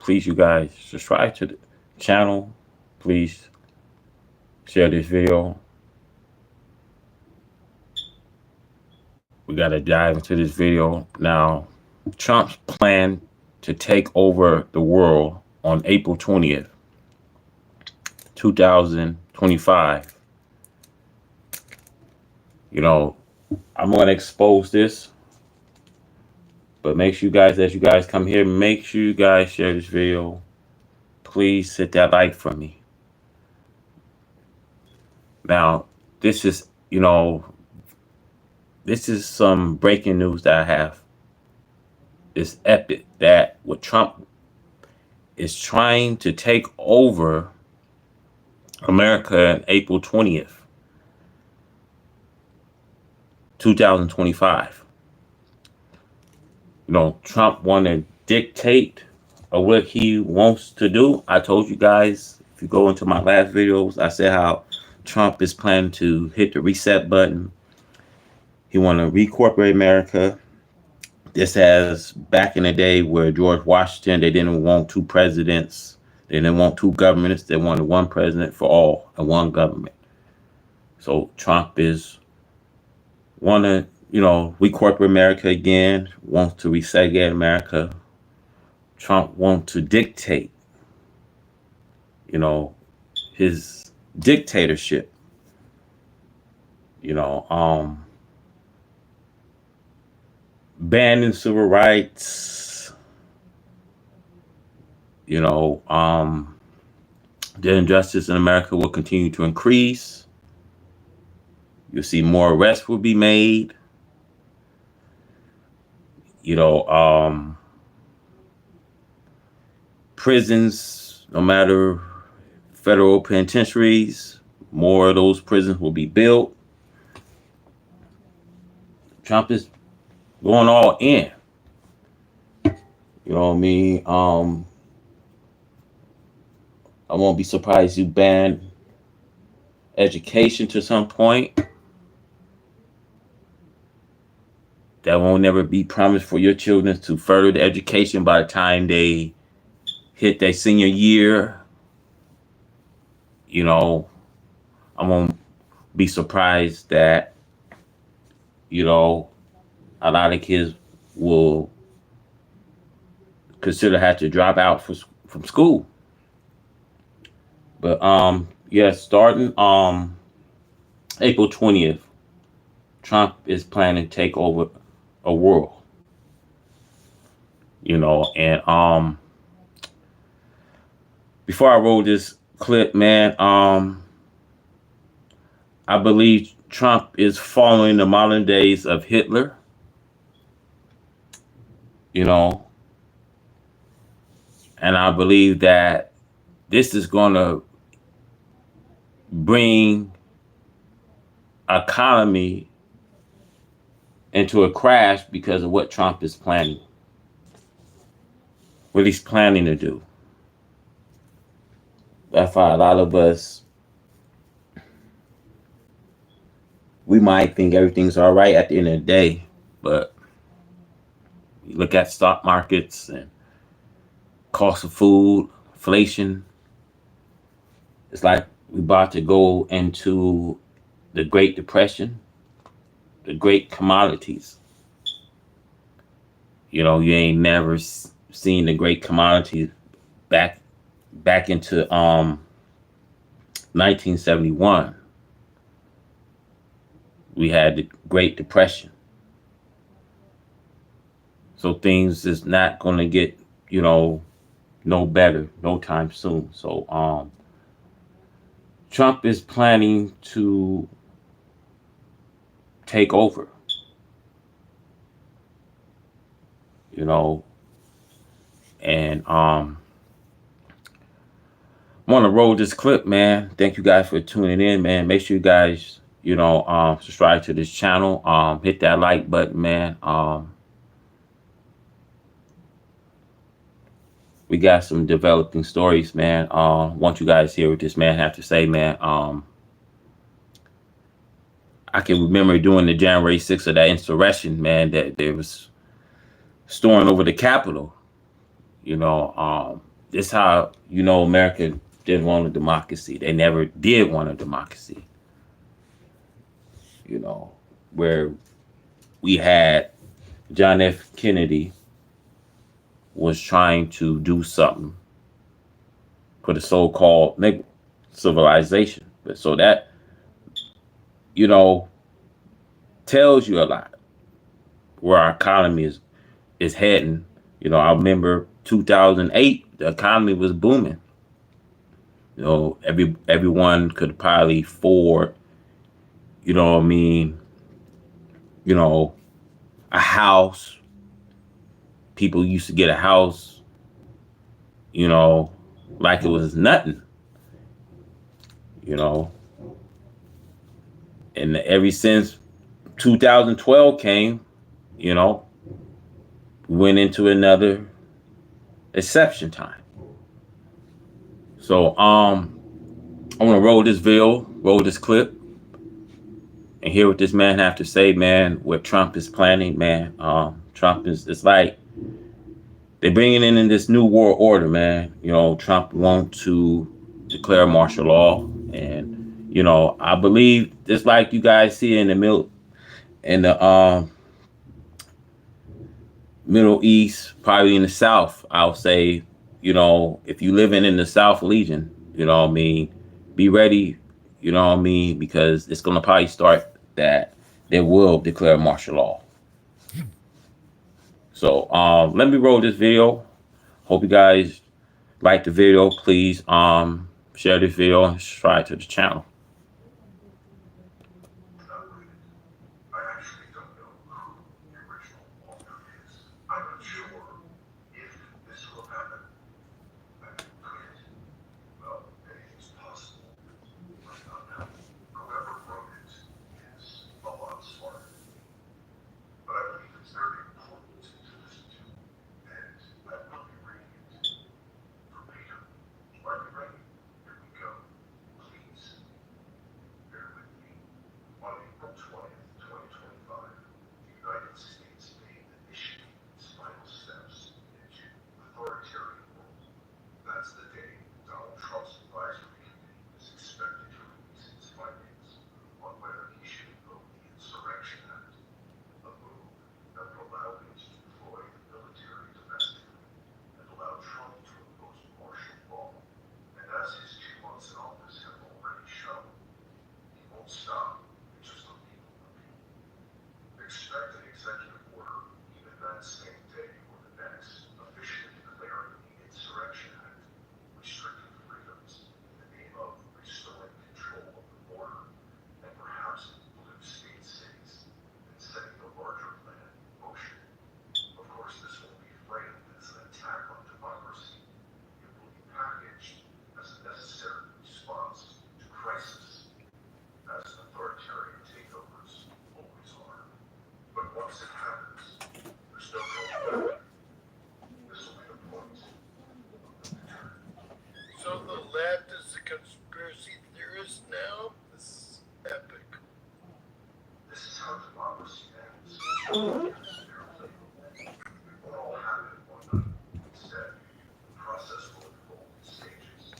Please, you guys, subscribe to the channel. Please share this video. We got to dive into this video. Now, Trump's plan to take over the world on April 20th, 2025. You know, I'm going to expose this, but make sure you guys, as you guys come here, make sure you guys share this video. Please hit that like for me. Now, this is, this is some breaking news that I have. It's epic that what Trump is trying to take over America on April 20th, 2025. Trump want to dictate what he wants to do. I told you guys, if you go into my last videos, I said how Trump is planning to hit the reset button. He want to reincorporate America. This has back in the day where George Washington, they didn't want two presidents. They didn't want two governments. They wanted one president for all and one government. So Trump is want to, reincorporate America again, wants to resegregate America. Trump wants to dictate, his dictatorship, banning civil rights, the injustice in America will continue to increase. You'll see more arrests will be made. Prisons, no matter federal penitentiaries, more of those prisons will be built. Trump is going all in. You know what I mean? I won't be surprised you ban education to some point. That won't never be promised for your children to further the education by the time they hit their senior year. I won't be surprised that, a lot of kids will consider have to drop out from school. But starting April 20th, Trump is planning to take over a world. And before I roll this clip, man, I believe Trump is following the modern days of Hitler. And I believe that this is going to bring economy into a crash because of what Trump is planning. What he's planning to do. That's why a lot of us, we might think everything's all right at the end of the day, but you look at stock markets and cost of food, inflation. It's like we're about to go into the Great Depression, the great commodities. You ain't never seen the great commodities back into 1971. We had the Great Depression. So things is not going to get, no better no time soon. So Trump is planning to take over. And I want to roll this clip, man. Thank you guys for tuning in, man. Make sure you guys, subscribe to this channel. Hit that like button, man. We got some developing stories, man. Want you guys to hear what this man have to say, man. I can remember during the January 6th of that insurrection, man, that there was storming over the Capitol. This how you know America didn't want a democracy. They never did want a democracy. You know, where we had John F. Kennedy was trying to do something for the so-called civilization. But so that, you know, tells you a lot where our economy is heading. You know, I remember 2008, the economy was booming. You know, everyone could probably afford, you know what I mean, you know, a house. People used to get a house, you know, like it was nothing, you know. And ever since 2012 came, you know, we went into another exception time. So I want to roll this clip, and hear what this man have to say, man. What Trump is planning, man. Trump is, it's like they're bringing in this new world order, man. You know, Trump wants to declare martial law, and you know, I believe just like you guys see in the Middle East, probably in the South, I'll say, you know, if you living in the South Legion, you know what I mean, be ready, you know what I mean, because it's gonna probably start that they will declare martial law. So let me roll this video. Hope you guys like the video. Please share this video and subscribe to the channel. So the left is a conspiracy theorist now? This is epic. This is how democracy ends. It won't all happen at one night. Instead, the process will unfold in stages,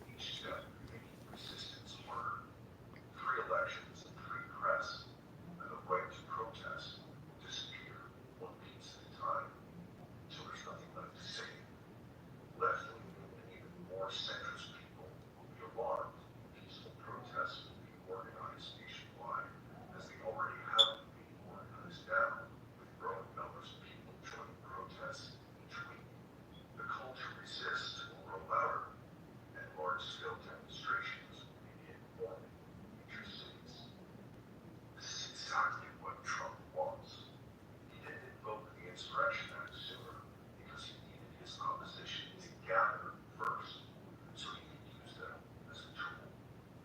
each step making resistance harder. Free elections and free press, and the right to protest will disappear one piece at a time, until there's nothing left to save. Left-leaning and even more centrist people will be alarmed. Peaceful protests will be organized nationwide, as they already have been being organized now, with growing numbers of people joining protests each week. The call to resist will grow louder, and large-scale demonstrations will begin forming in major cities. This is exactly what Trump wants. He didn't invoke the Insurrection Act sooner because he needed his opposition to gather first, so he could use them as a tool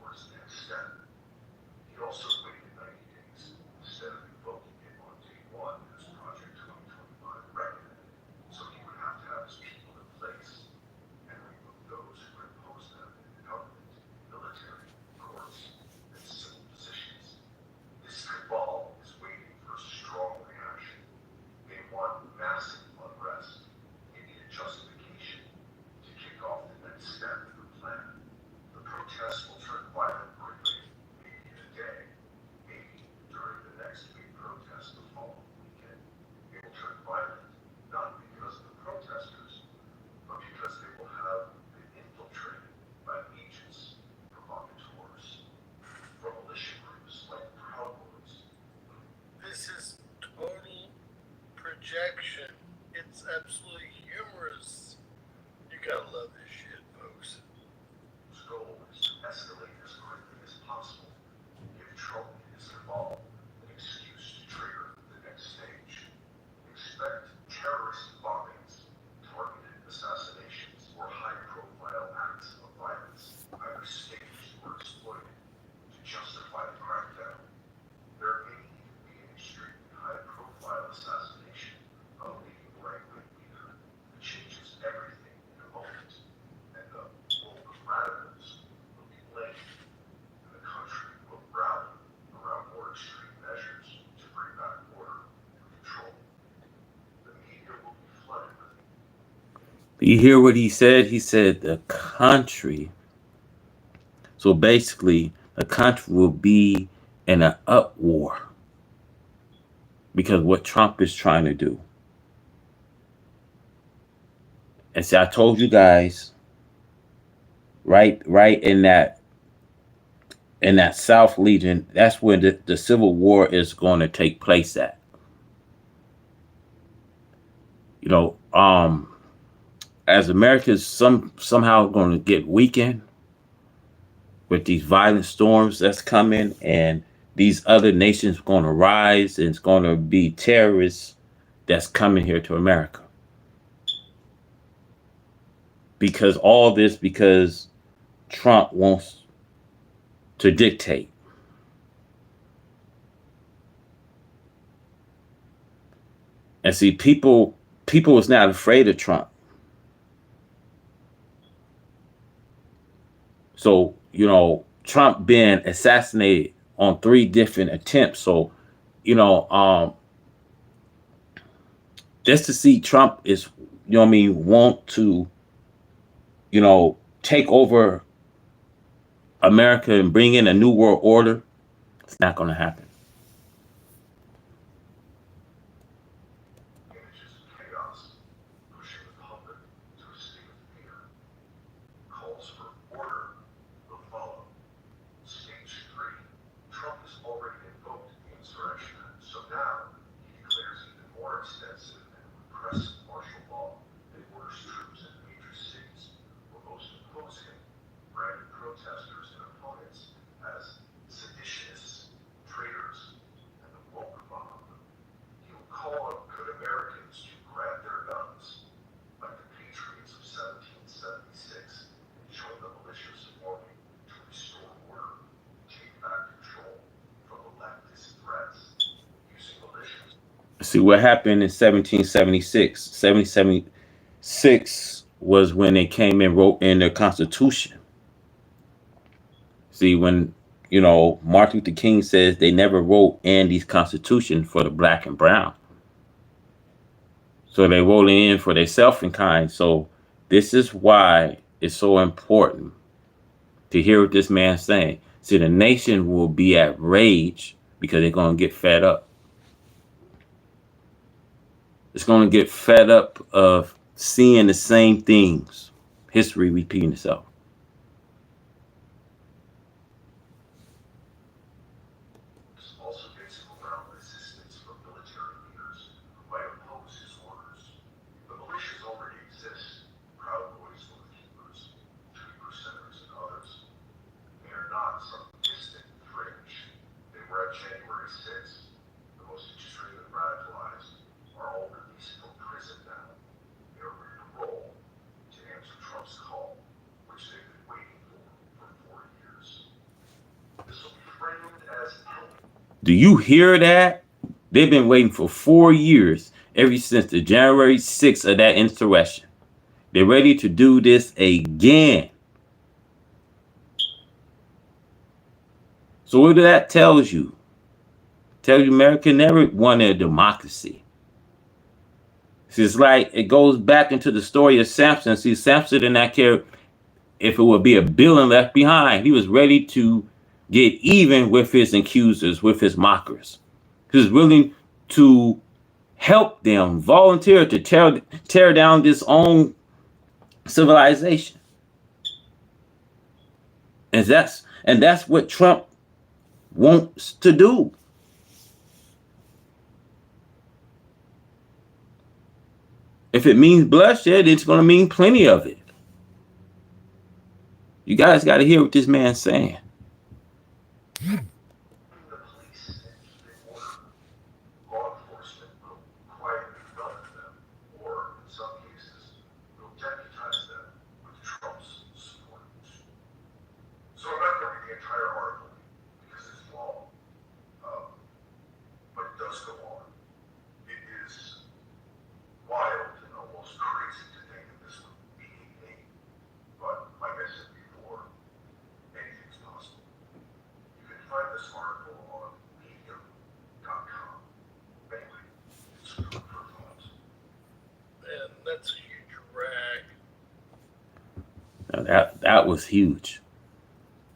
for his next step. He also waited 90 days instead of invoking it on day one as Project 2025 recommended, so he would have to have his people in place. Gotta love this shit, folks. Whose goal is to escalate as quickly as possible and give Trump and his cabal an excuse to trigger the next stage. Expect terrorist bombings, targeted assassinations, or high-profile acts of violence, either staged or exploited, to justify the crackdown. There may even be an extremely high-profile assassination of a leading right-wing leader that changes everything in a moment, and the woke radicals will be blamed, and the country will rally around more extreme measures to bring back order and control. The media will be flooded with. You hear what he said? He said the country. So basically, the country will be in an uproar because what Trump is trying to do. And see, I told you guys, right in that South region, that's where the Civil War is going to take place at. You know, as America's somehow going to get weakened with these violent storms that's coming, and these other nations going to rise, and it's going to be terrorists that's coming here to America. Because all this, because Trump wants to dictate. And see, people is not afraid of Trump. So, you know, Trump been assassinated on 3 different attempts. So, you know, just to see Trump is, you know what I mean, want to, you know, take over America and bring in a new world order, it's not going to happen. Images of chaos, pushing the public to a state of fear. Calls for order will follow. Stage 3, Trump has already invoked the insurrection, so now he declares even more extensive and repressive martial law that orders troops in major cities where most oppose him, branding protesters and opponents as seditionists, traitors, and the woke mob. He'll call on good Americans to grab their guns, like the patriots of 1776, and join the militia's army to restore order, take back control from the leftist threats, using militias. See what happened in 1776. 1776 was when they came and wrote in their Constitution. See, when, you know, Martin Luther King says they never wrote in these Constitution for the black and brown. So they wrote it in for themselves and kind. So this is why it's so important to hear what this man's saying. See, the nation will be at rage because they're going to get fed up. It's going to get fed up of seeing the same things, history repeating itself. Also gets around resistance from military leaders who might oppose his orders. The militias already exist, Proud Boys, Oath Keepers, 3%ers, and others. They are not some distant fringe. They were at January 6th. The most extreme and radicalized are all released from prison now. They are ready to roll to answer Trump's call, which they've been waiting for 4 years. This will be framed as help. Do you hear that? They've been waiting for 4 years, ever since the January 6th of that insurrection. They're ready to do this again. So what that tells you? Tells you America never wanted a democracy. See, it's like it goes back into the story of Samson. See, Samson did not care if it would be a billion left behind. He was ready to get even with his accusers, with his mockers. He was willing to help them, volunteer to tear down this own civilization. And that's what Trump wants to do. If it means bloodshed, it's going to mean plenty of it. You guys got to hear what this man's saying. The police and keeping order. Law enforcement will quietly develop them, or in some cases, will deputize them with Trump's support. So I'm not going to read the entire article because it's long, but it does go on. It is wild and almost crazy to think that this would be me, but like I said before, anything's possible. You can find this article on medium.com. Anyway, it's food for thought. Man, that's a huge rag. Now that was huge.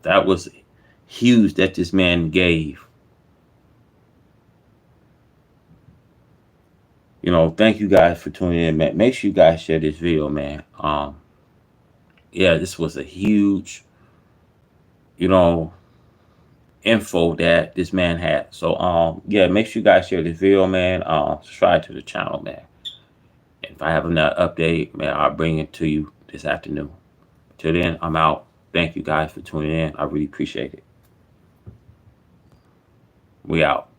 That was huge that this man gave. You know, thank you guys for tuning in, man. Make sure you guys share this video, man. Yeah, this was a huge, you know, info that this man had. So, yeah, make sure you guys share this video, man. Subscribe to the channel, man. And if I have another update, man, I'll bring it to you this afternoon. Till then, I'm out. Thank you guys for tuning in. I really appreciate it. We out.